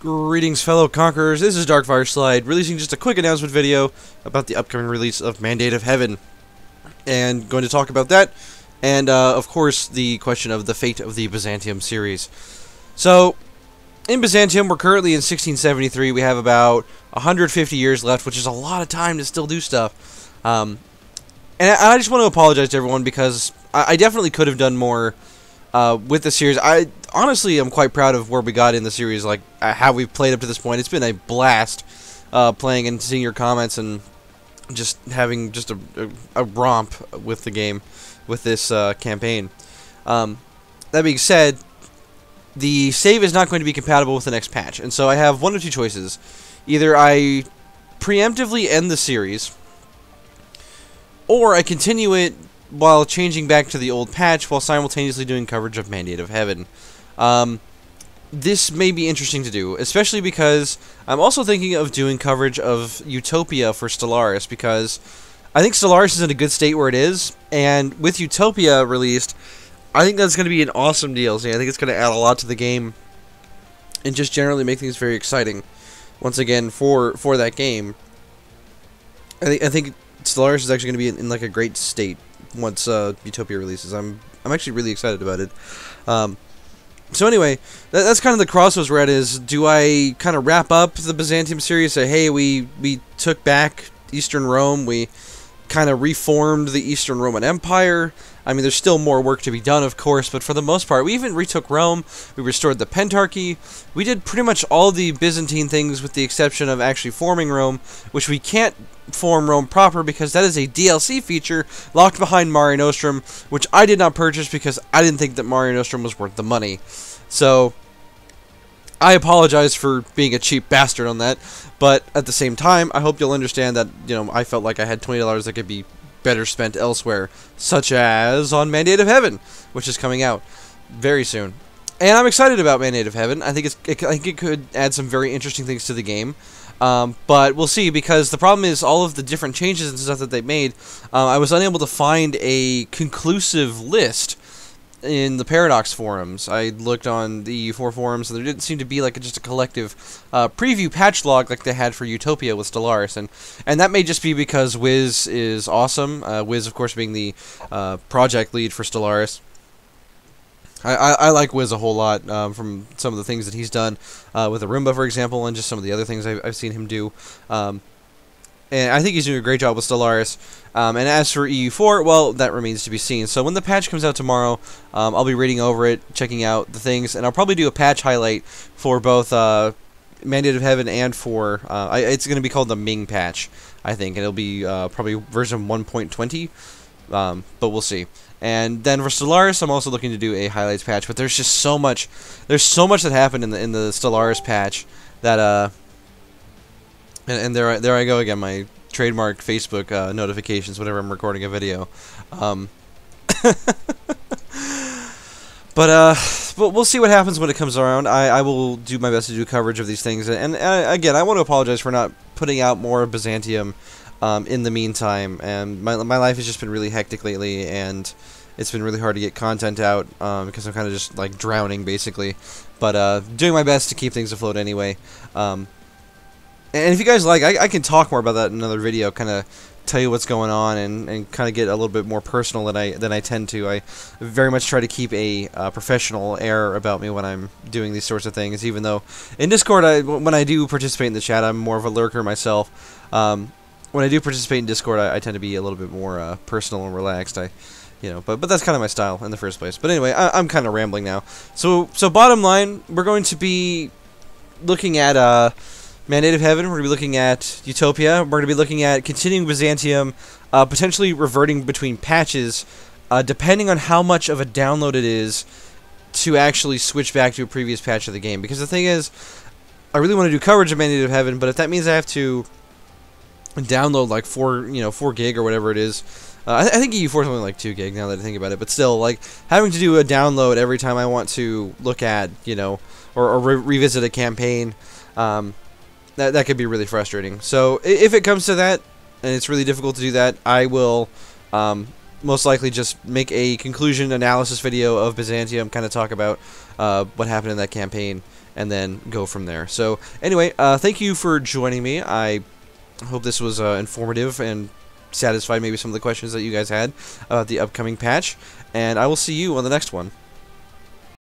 Greetings, fellow Conquerors. This is Darkfire Slide, releasing just a quick announcement video about the upcoming release of Mandate of Heaven. And going to talk about that, and of course, the question of the fate of the Byzantium series. So, in Byzantium, we're currently in 1673. We have about 150 years left, which is a lot of time to still do stuff. And I just want to apologize to everyone because I definitely could have done more with the series. I honestly am quite proud of where we got in the series, like how we've played up to this point. It's been a blast playing and seeing your comments and just having just a romp with the game, with this campaign. That being said, the save is not going to be compatible with the next patch, and so I have one of two choices. Either I preemptively end the series, or I continue it while changing back to the old patch while simultaneously doing coverage of Mandate of Heaven. This may be interesting to do, especially because I'm also thinking of doing coverage of Utopia for Stellaris, because I think Stellaris is in a good state where it is, and with Utopia released, I think that's going to be an awesome DLC. I think it's going to add a lot to the game, and just generally make things very exciting, once again, for that game. I think Stellaris is actually going to be in like a great state once Utopia releases. I'm actually really excited about it. So anyway, that's kind of the crossroads we're at. Is do I kind of wrap up the Byzantium series, say, hey, we took back Eastern Rome, we kind of reformed the Eastern Roman Empire. I mean, there's still more work to be done, of course, but for the most part, we even retook Rome, we restored the Pentarchy, we did pretty much all the Byzantine things with the exception of actually forming Rome, which we can't form Rome proper because that is a DLC feature locked behind Mare Nostrum, which I did not purchase because I didn't think that Mare Nostrum was worth the money. So, I apologize for being a cheap bastard on that, but at the same time, I hope you'll understand that, you know, I felt like I had $20 that could be better spent elsewhere, such as on Mandate of Heaven, which is coming out very soon. And I'm excited about Mandate of Heaven. I think it could add some very interesting things to the game. But we'll see, because the problem is all of the different changes and stuff that they made, I was unable to find a conclusive list in the Paradox forums. I looked on the EU4 forums, and there didn't seem to be like just a collective preview patch log like they had for Utopia with Stellaris, and that may just be because Wiz is awesome. Wiz, of course, being the project lead for Stellaris. I like Wiz a whole lot from some of the things that he's done with Arumba, for example, and just some of the other things I've seen him do. And I think he's doing a great job with Stellaris. And as for EU4, well, that remains to be seen. So when the patch comes out tomorrow, I'll be reading over it, checking out the things, and I'll probably do a patch highlight for both Mandate of Heaven and for... it's going to be called the Ming patch, I think, and it'll be probably version 1.20, but we'll see. And then for Stellaris, I'm also looking to do a highlights patch, but there's just so much that happened in the Stellaris patch that and there I go again, my trademark Facebook notifications whenever I'm recording a video. But we'll see what happens when it comes around. I will do my best to do coverage of these things, and again, I want to apologize for not putting out more Byzantium in the meantime. And my life has just been really hectic lately, and it's been really hard to get content out because I'm kind of just like drowning basically. But doing my best to keep things afloat anyway. And if you guys like, I can talk more about that in another video, kind of tell you what's going on and kind of get a little bit more personal than I tend to. I very much try to keep a professional air about me when I'm doing these sorts of things, even though in Discord, when I do participate in the chat, I'm more of a lurker myself. When I do participate in Discord, I tend to be a little bit more personal and relaxed. But that's kind of my style in the first place. But anyway, I'm kind of rambling now. So bottom line, we're going to be looking at Mandate of Heaven, we're going to be looking at Utopia, we're going to be looking at continuing Byzantium, potentially reverting between patches, depending on how much of a download it is to actually switch back to a previous patch of the game. Because the thing is, I really want to do coverage of Mandate of Heaven, but if that means I have to download like 4 gig or whatever it is, I think EU4 is only like 2 gig now that I think about it, but still, like, having to do a download every time I want to look at, or revisit a campaign, that could be really frustrating. So if it comes to that, and it's really difficult to do that, I will most likely just make a conclusion analysis video of Byzantium, kind of talk about what happened in that campaign, and then go from there. So anyway, thank you for joining me. I hope this was informative and satisfied maybe some of the questions that you guys had about the upcoming patch, and I will see you on the next one.